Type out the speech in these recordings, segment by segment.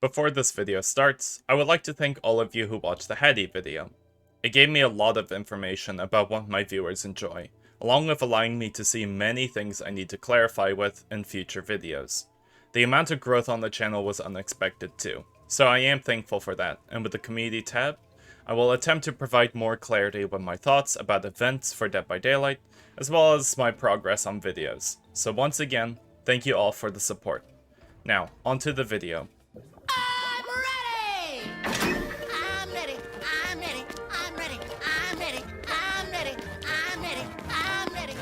Before this video starts, I would like to thank all of you who watched the Hattie video. It gave me a lot of information about what my viewers enjoy, along with allowing me to see many things I need to clarify with in future videos. The amount of growth on the channel was unexpected too, so I am thankful for that, and with the community tab, I will attempt to provide more clarity with my thoughts about events for Dead by Daylight, as well as my progress on videos. So once again, thank you all for the support. Now, onto the video. I'm ready! I'm ready, I'm ready, I'm ready, I'm ready, I'm ready, I'm ready, I'm ready.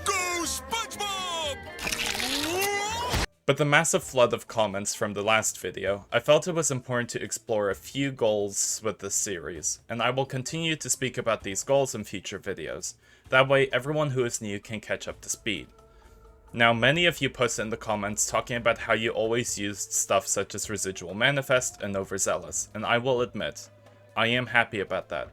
Go SpongeBob! With the massive flood of comments from the last video, I felt it was important to explore a few goals with this series, and I will continue to speak about these goals in future videos. That way everyone who is new can catch up to speed. Now, many of you posted in the comments talking about how you always used stuff such as Residual Manifest and Overzealous, and I will admit, I am happy about that.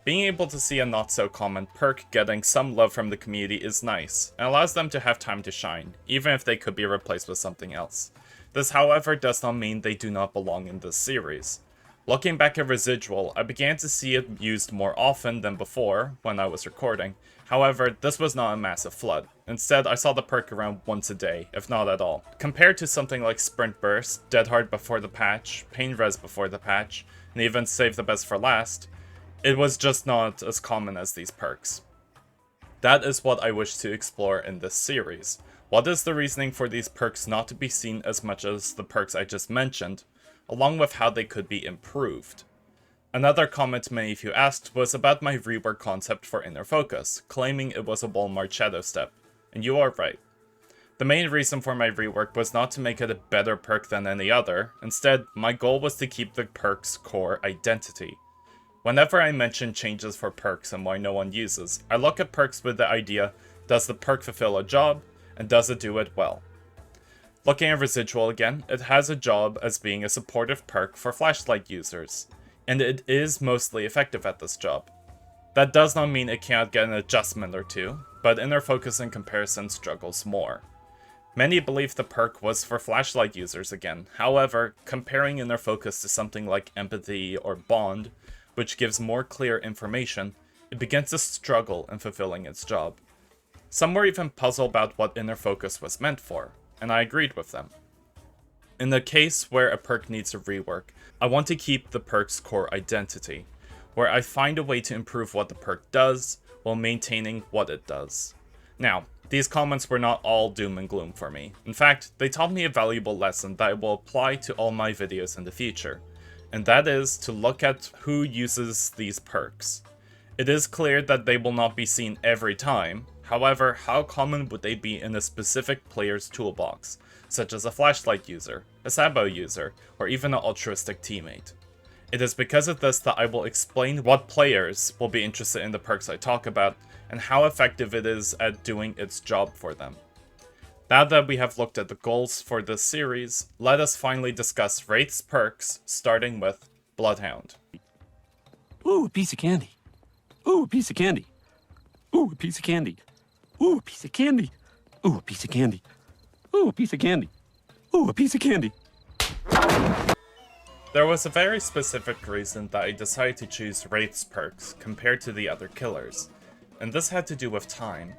Being able to see a not-so-common perk getting some love from the community is nice, and allows them to have time to shine, even if they could be replaced with something else. This, however, does not mean they do not belong in this series. Looking back at Residual, I began to see it used more often than before, when I was recording. However, this was not a massive flood. Instead, I saw the perk around once a day, if not at all. Compared to something like Sprint Burst, Dead Hard before the patch, Pain Res before the patch, and even Save the Best for last, it was just not as common as these perks. That is what I wish to explore in this series. What is the reasoning for these perks not to be seen as much as the perks I just mentioned, along with how they could be improved? Another comment many of you asked was about my rework concept for Inner Focus, claiming it was a Walmart shadow step, and you are right. The main reason for my rework was not to make it a better perk than any other. Instead, my goal was to keep the perk's core identity. Whenever I mention changes for perks and why no one uses, I look at perks with the idea, does the perk fulfill a job, and does it do it well? Looking at Residual again, it has a job as being a supportive perk for flashlight users, and it is mostly effective at this job. That does not mean it cannot get an adjustment or two, but Inner Focus in comparison struggles more. Many believe the perk was for flashlight users again, however, comparing Inner Focus to something like Empathy or Bond, which gives more clear information, it begins to struggle in fulfilling its job. Some were even puzzled about what Inner Focus was meant for, and I agreed with them. In the case where a perk needs a rework, I want to keep the perk's core identity, where I find a way to improve what the perk does, while maintaining what it does. Now, these comments were not all doom and gloom for me. In fact, they taught me a valuable lesson that I will apply to all my videos in the future, and that is to look at who uses these perks. It is clear that they will not be seen every time, however, how common would they be in a specific player's toolbox, such as a flashlight user, a Sabo user, or even an altruistic teammate? It is because of this that I will explain what players will be interested in the perks I talk about, and how effective it is at doing its job for them. Now that we have looked at the goals for this series, let us finally discuss Wraith's perks, starting with Bloodhound. Ooh, a piece of candy. Ooh, a piece of candy. Ooh, a piece of candy. Ooh, a piece of candy. Ooh, a piece of candy. Ooh, a piece of candy. Ooh, a piece of candy. There was a very specific reason that I decided to choose Wraith's perks compared to the other killers, and this had to do with time.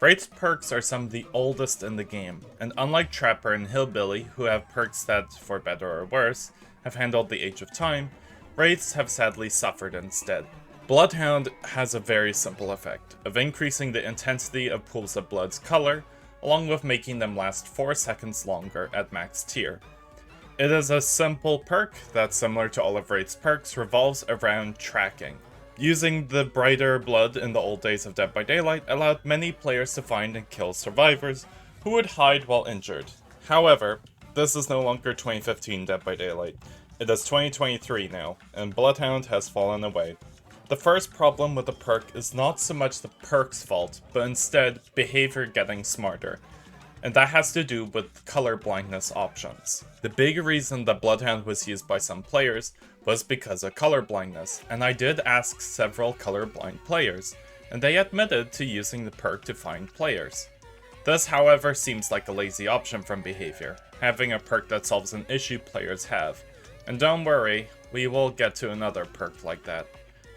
Wraith's perks are some of the oldest in the game, and unlike Trapper and Hillbilly, who have perks that, for better or worse, have handled the age of time, Wraiths have sadly suffered instead. Bloodhound has a very simple effect, of increasing the intensity of pools of blood's color, along with making them last 4 seconds longer at max tier. It is a simple perk that, similar to all of Wraith's perks, revolves around tracking. Using the brighter blood in the old days of Dead by Daylight allowed many players to find and kill survivors who would hide while injured. However, this is no longer 2015 Dead by Daylight. It is 2023 now, and Bloodhound has fallen away. The first problem with the perk is not so much the perk's fault, but instead behavior getting smarter. And that has to do with color blindness options. The big reason that Bloodhound was used by some players was because of color blindness, and I did ask several colorblind players, and they admitted to using the perk to find players. This, however, seems like a lazy option from behavior. having a perk that solves an issue players have. And don't worry, we will get to another perk like that.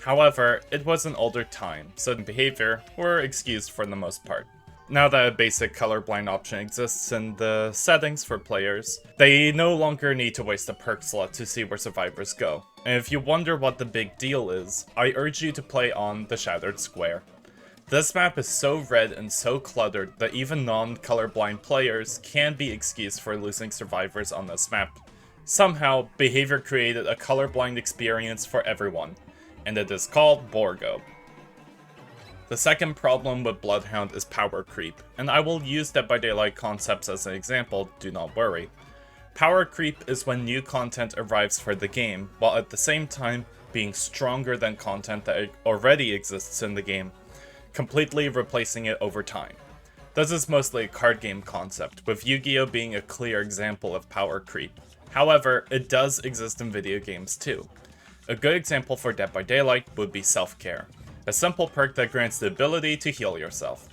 However, it was an older time, so behavior were excused for the most part. Now that a basic colorblind option exists in the settings for players, they no longer need to waste a perk slot to see where survivors go. And if you wonder what the big deal is, I urge you to play on the Shattered Square. This map is so red and so cluttered that even non-colorblind players can be excused for losing survivors on this map. Somehow, behavior created a colorblind experience for everyone, and it is called Borgo. The second problem with Bloodhound is power creep, and I will use Dead by Daylight concepts as an example, do not worry. Power creep is when new content arrives for the game, while at the same time being stronger than content that already exists in the game, completely replacing it over time. This is mostly a card game concept, with Yu-Gi-Oh! Being a clear example of power creep. However, it does exist in video games too. A good example for Dead by Daylight would be Self-Care, a simple perk that grants the ability to heal yourself.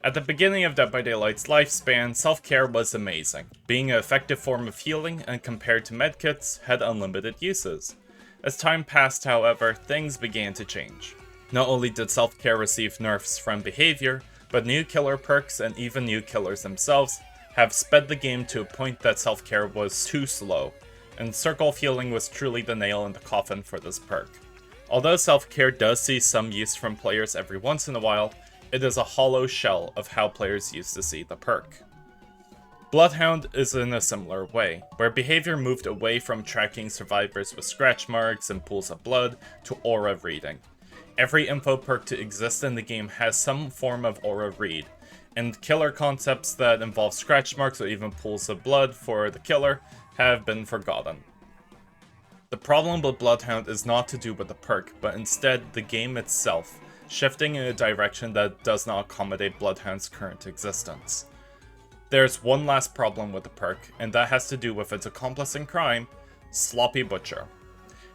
At the beginning of Dead by Daylight's lifespan, Self-Care was amazing, being an effective form of healing and compared to medkits, had unlimited uses. As time passed, however, things began to change. Not only did Self-Care receive nerfs from behavior, but new killer perks and even new killers themselves have sped the game to a point that Self-Care was too slow, and Circle of Healing was truly the nail in the coffin for this perk. Although Self-Care does see some use from players every once in a while, it is a hollow shell of how players used to see the perk. Bloodhound is in a similar way, where behavior moved away from tracking survivors with scratch marks and pools of blood to aura reading. Every info perk to exist in the game has some form of aura read, and killer concepts that involve scratch marks or even pools of blood for the killer have been forgotten. The problem with Bloodhound is not to do with the perk, but instead the game itself, shifting in a direction that does not accommodate Bloodhound's current existence. There's one last problem with the perk, and that has to do with its accomplice in crime, Sloppy Butcher.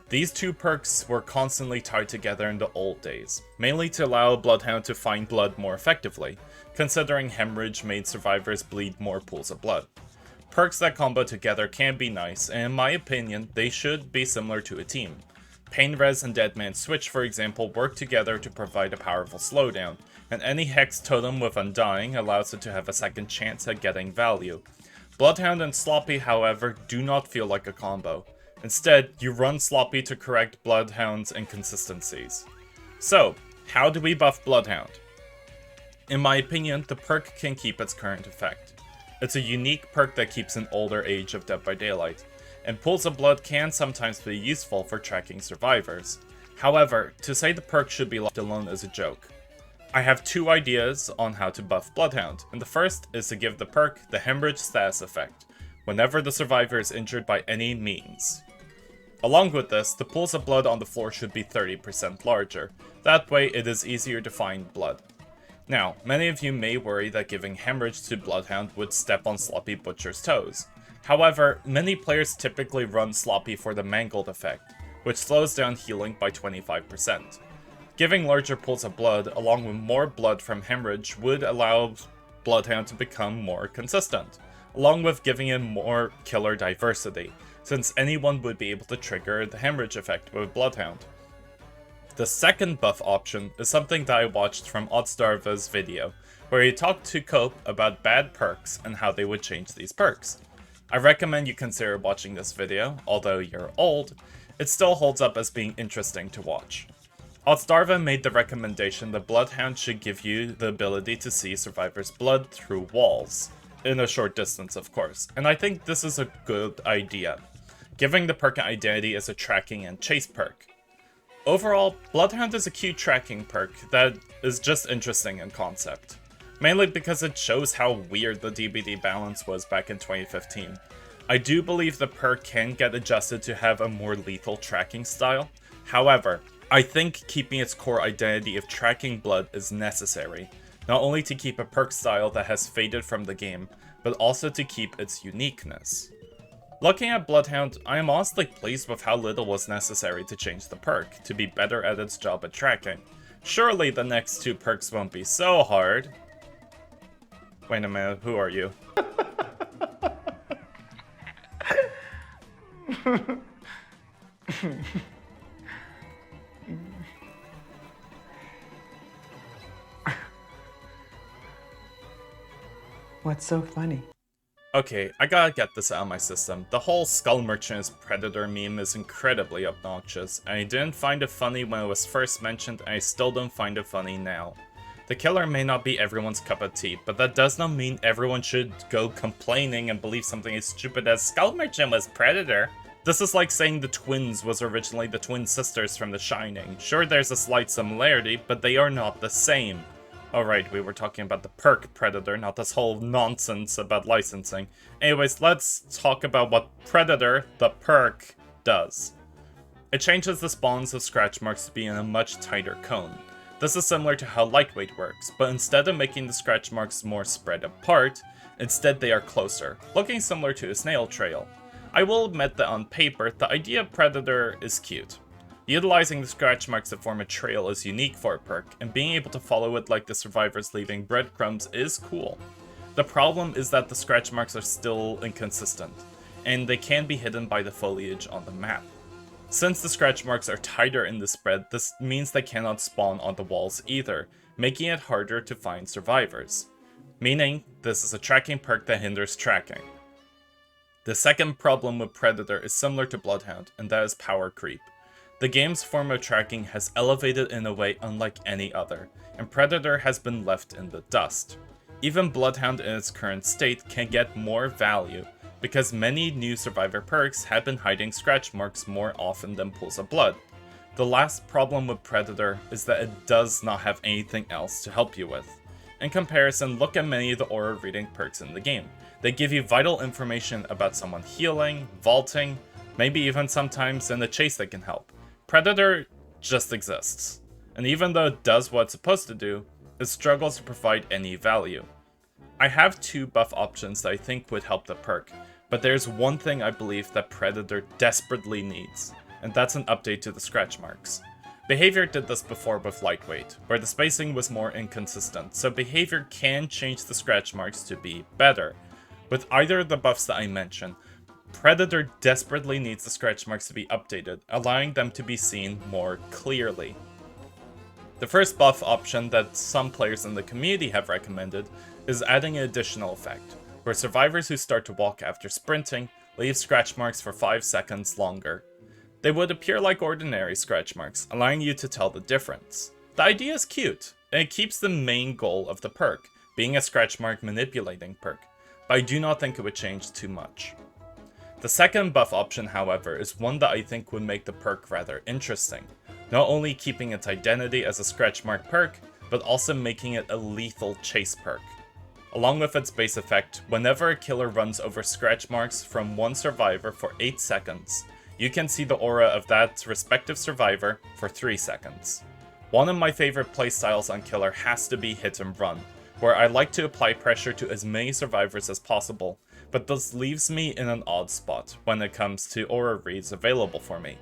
These two perks were constantly tied together in the old days, mainly to allow Bloodhound to find blood more effectively, considering hemorrhage made survivors bleed more pools of blood. Perks that combo together can be nice, and in my opinion, they should be similar to a team. Pain Res and Deadman Switch, for example, work together to provide a powerful slowdown, and any Hex Totem with Undying allows it to have a second chance at getting value. Bloodhound and Sloppy, however, do not feel like a combo. Instead, you run Sloppy to correct Bloodhound's inconsistencies. So, how do we buff Bloodhound? In my opinion, the perk can keep its current effect. It's a unique perk that keeps an older age of Dead by Daylight, and pools of blood can sometimes be useful for tracking survivors. However, to say the perk should be left alone is a joke. I have two ideas on how to buff Bloodhound, and the first is to give the perk the hemorrhage status effect, whenever the survivor is injured by any means. Along with this, the pools of blood on the floor should be 30% larger, that way it is easier to find blood. Now, many of you may worry that giving hemorrhage to Bloodhound would step on Sloppy Butcher's toes. However, many players typically run Sloppy for the mangled effect, which slows down healing by 25%. Giving larger pools of blood, along with more blood from hemorrhage, would allow Bloodhound to become more consistent, along with giving him more killer diversity, since anyone would be able to trigger the hemorrhage effect with Bloodhound. The second buff option is something that I watched from Oddstarva's video, where he talked to Cope about bad perks and how they would change these perks. I recommend you consider watching this video, although you're old, it still holds up as being interesting to watch. Oddstarva made the recommendation that Bloodhound should give you the ability to see survivors' blood through walls, in a short distance of course, and I think this is a good idea, giving the perk an identity as a tracking and chase perk. Overall, Bloodhound is a cute tracking perk that is just interesting in concept, mainly because it shows how weird the DBD balance was back in 2015. I do believe the perk can get adjusted to have a more lethal tracking style, however, I think keeping its core identity of tracking blood is necessary, not only to keep a perk style that has faded from the game, but also to keep its uniqueness. Looking at Bloodhound, I am honestly pleased with how little was necessary to change the perk to be better at its job at tracking. Surely the next two perks won't be so hard. Wait a minute, who are you? What's so funny? Okay, I gotta get this out of my system. The whole Skull Merchant is Predator meme is incredibly obnoxious, and I didn't find it funny when it was first mentioned, and I still don't find it funny now. The killer may not be everyone's cup of tea, but that does not mean everyone should go complaining and believe something as stupid as Skull Merchant was Predator. This is like saying the twins was originally the twin sisters from The Shining. Sure, there's a slight similarity, but they are not the same. Alright, we were talking about the perk Predator, not this whole nonsense about licensing. Anyways, let's talk about what Predator, the perk, does. It changes the spawns of scratch marks to be in a much tighter cone. This is similar to how lightweight works, but instead of making the scratch marks more spread apart, instead they are closer, looking similar to a snail trail. I will admit that on paper, the idea of Predator is cute. Utilizing the scratch marks to form a trail is unique for a perk, and being able to follow it like the survivors leaving breadcrumbs is cool. The problem is that the scratch marks are still inconsistent, and they can be hidden by the foliage on the map. Since the scratch marks are tighter in the spread, this means they cannot spawn on the walls either, making it harder to find survivors. Meaning, this is a tracking perk that hinders tracking. The second problem with Predator is similar to Bloodhound, and that is power creep. The game's form of tracking has elevated in a way unlike any other, and Predator has been left in the dust. Even Bloodhound in its current state can get more value, because many new survivor perks have been hiding scratch marks more often than pools of blood. The last problem with Predator is that it does not have anything else to help you with. In comparison, look at many of the aura reading perks in the game. They give you vital information about someone healing, vaulting, maybe even sometimes in the chase that can help. Predator just exists, and even though it does what it's supposed to do, it struggles to provide any value. I have two buff options that I think would help the perk, but there's one thing I believe that Predator desperately needs, and that's an update to the scratch marks. Behavior did this before with Lightweight, where the spacing was more inconsistent, so Behavior can change the scratch marks to be better. With either of the buffs that I mentioned, Predator desperately needs the scratch marks to be updated, allowing them to be seen more clearly. The first buff option that some players in the community have recommended is adding an additional effect, where survivors who start to walk after sprinting leave scratch marks for 5 seconds longer. They would appear like ordinary scratch marks, allowing you to tell the difference. The idea is cute, and it keeps the main goal of the perk, being a scratch mark manipulating perk, but I do not think it would change too much. The second buff option, however, is one that I think would make the perk rather interesting, not only keeping its identity as a scratch mark perk, but also making it a lethal chase perk. Along with its base effect, whenever a killer runs over scratch marks from one survivor for 8 seconds, you can see the aura of that respective survivor for 3 seconds. One of my favorite playstyles on killer has to be hit and run, where I like to apply pressure to as many survivors as possible, but this leaves me in an odd spot when it comes to aura reads available for me.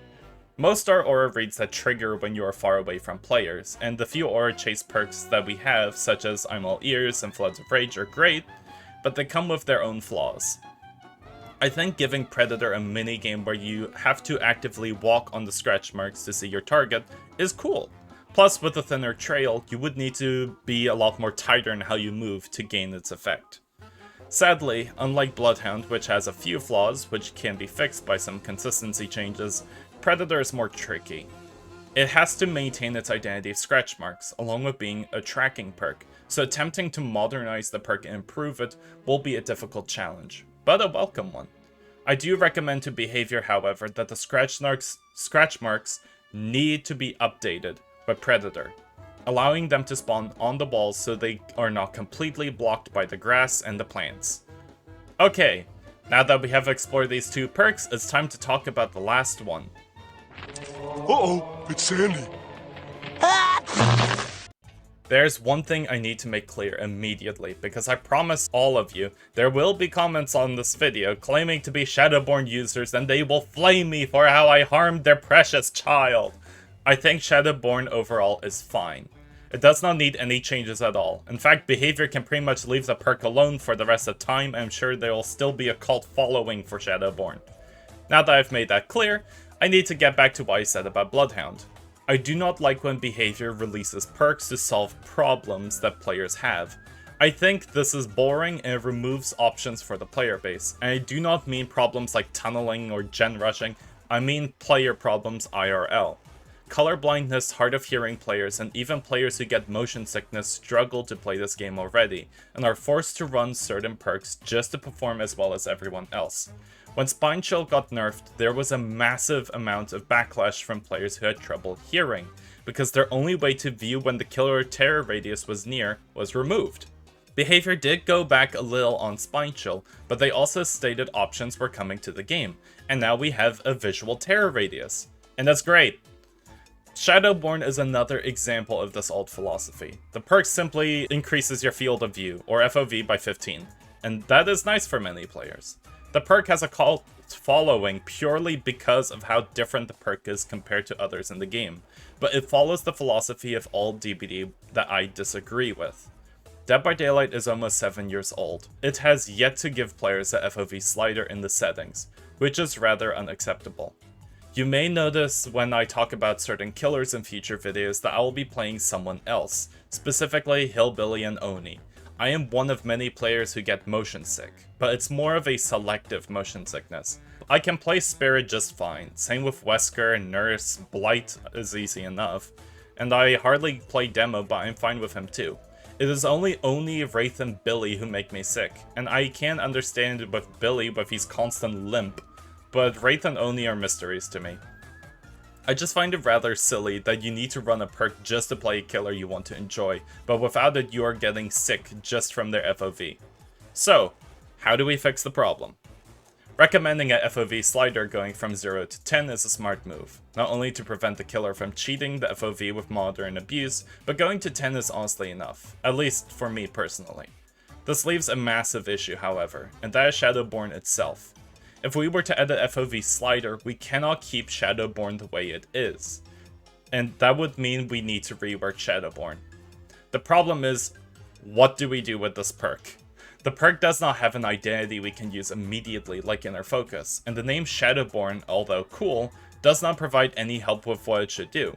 Most are aura reads that trigger when you are far away from players, and the few aura chase perks that we have, such as I'm All Ears and Floods of Rage, are great, but they come with their own flaws. I think giving Predator a minigame where you have to actively walk on the scratch marks to see your target is cool. Plus, with a thinner trail, you would need to be a lot more tighter in how you move to gain its effect. Sadly, unlike Bloodhound, which has a few flaws, which can be fixed by some consistency changes, Predator is more tricky. It has to maintain its identity of scratch marks, along with being a tracking perk, so attempting to modernize the perk and improve it will be a difficult challenge, but a welcome one. I do recommend to Behavior, however, that the scratch marks need to be updated with Predator, allowing them to spawn on the walls so they are not completely blocked by the grass and the plants. Okay, now that we have explored these two perks, it's time to talk about the last one. Uh-oh, it's Sandy. There's one thing I need to make clear immediately, because I promise all of you, there will be comments on this video claiming to be Shadowborn users and they will flame me for how I harmed their precious child. I think Shadowborn overall is fine. It does not need any changes at all. In fact, Behavior can pretty much leave the perk alone for the rest of the time. I'm sure there will still be a cult following for Shadowborn. Now that I've made that clear, I need to get back to what I said about Bloodhound. I do not like when behavior releases perks to solve problems that players have. I think this is boring and it removes options for the player base, and I do not mean problems like tunneling or gen rushing, I mean player problems IRL. Colorblindness, hard of hearing players, and even players who get motion sickness struggle to play this game already, and are forced to run certain perks just to perform as well as everyone else. When Spine Chill got nerfed, there was a massive amount of backlash from players who had trouble hearing, because their only way to view when the killer terror radius was near was removed. Behavior did go back a little on Spine Chill, but they also stated options were coming to the game, and now we have a visual terror radius. And that's great! Shadowborn is another example of this old philosophy. The perk simply increases your field of view, or FOV, by 15, and that is nice for many players. The perk has a cult following purely because of how different the perk is compared to others in the game, but it follows the philosophy of all DBD that I disagree with. Dead by Daylight is almost 7 years old. It has yet to give players a FOV slider in the settings, which is rather unacceptable. You may notice when I talk about certain killers in future videos that I will be playing someone else, specifically Hillbilly and Oni. I am one of many players who get motion sick, but it's more of a selective motion sickness. I can play Spirit just fine, same with Wesker, Nurse, Blight is easy enough, and I hardly play Demo but I'm fine with him too. It is only Oni, Wraith, and Billy who make me sick, and I can understand it with Billy with his constant limp, but Wraith and Oni are mysteries to me. I just find it rather silly that you need to run a perk just to play a killer you want to enjoy, but without it you are getting sick just from their FOV. So, how do we fix the problem? Recommending a FOV slider going from 0 to 10 is a smart move, not only to prevent the killer from cheating the FOV with modern abuse, but going to 10 is honestly enough, at least for me personally. This leaves a massive issue however, and that is Shadowborn itself. If we were to add a FOV slider, we cannot keep Shadowborn the way it is, and that would mean we need to rework Shadowborn. The problem is, what do we do with this perk? The perk does not have an identity we can use immediately like Inner Focus, and the name Shadowborn, although cool, does not provide any help with what it should do.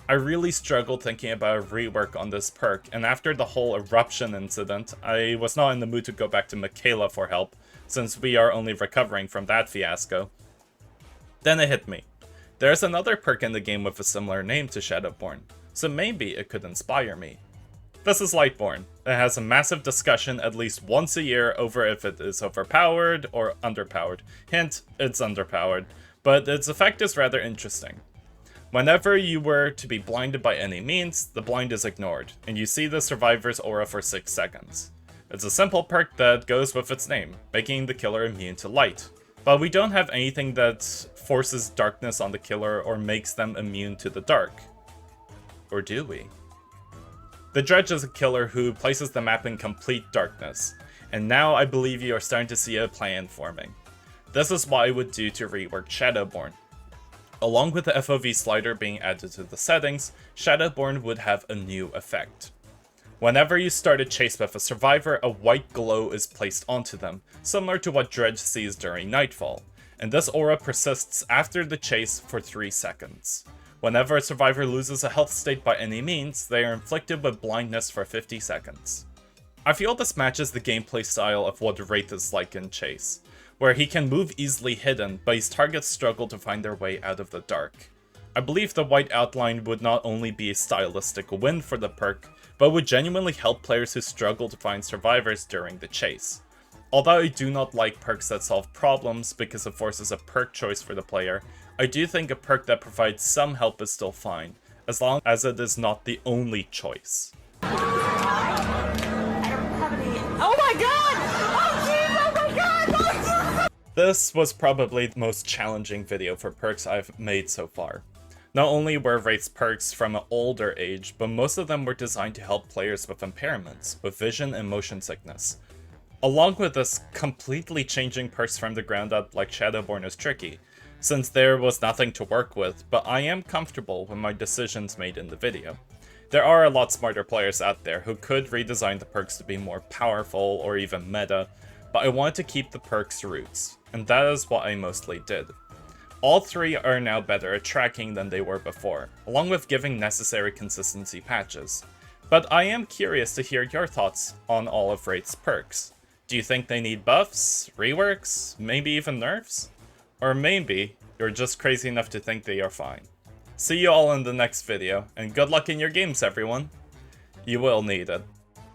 I really struggled thinking about a rework on this perk, and after the whole eruption incident, I was not in the mood to go back to Michaela for help, since we are only recovering from that fiasco. Then it hit me. There's another perk in the game with a similar name to Shadowborn, so maybe it could inspire me. This is Lightborn. It has a massive discussion at least once a year over if it is overpowered or underpowered. Hint, it's underpowered, but its effect is rather interesting. Whenever you were to be blinded by any means, the blind is ignored, and you see the survivor's aura for 6 seconds. It's a simple perk that goes with its name, making the killer immune to light. But we don't have anything that forces darkness on the killer or makes them immune to the dark. Or do we? The Dredge is a killer who places the map in complete darkness, and now I believe you are starting to see a plan forming. This is what I would do to rework Shadowborn. Along with the FOV slider being added to the settings, Shadowborn would have a new effect. Whenever you start a chase with a survivor, a white glow is placed onto them, similar to what Dredge sees during Nightfall, and this aura persists after the chase for 3 seconds. Whenever a survivor loses a health state by any means, they are inflicted with blindness for 50 seconds. I feel this matches the gameplay style of what Wraith is like in Chase, where he can move easily hidden, but his targets struggle to find their way out of the dark. I believe the white outline would not only be a stylistic win for the perk, but would genuinely help players who struggle to find survivors during the chase. Although I do not like perks that solve problems because it forces a perk choice for the player, I do think a perk that provides some help is still fine, as long as it is not the only choice. Oh my god! Oh jeez! Oh my god! Oh, This was probably the most challenging video for perks I've made so far. Not only were Wraith's perks from an older age, but most of them were designed to help players with impairments, with vision and motion sickness. Along with this, completely changing perks from the ground up like Shadowborn is tricky, since there was nothing to work with, but I am comfortable with my decisions made in the video. There are a lot smarter players out there who could redesign the perks to be more powerful or even meta, but I wanted to keep the perks' roots, and that is what I mostly did. All 3 are now better at tracking than they were before, along with giving necessary consistency patches. But I am curious to hear your thoughts on all of Wraith's perks. Do you think they need buffs, reworks, maybe even nerfs? Or maybe you're just crazy enough to think they are fine. See you all in the next video, and good luck in your games everyone. You will need it.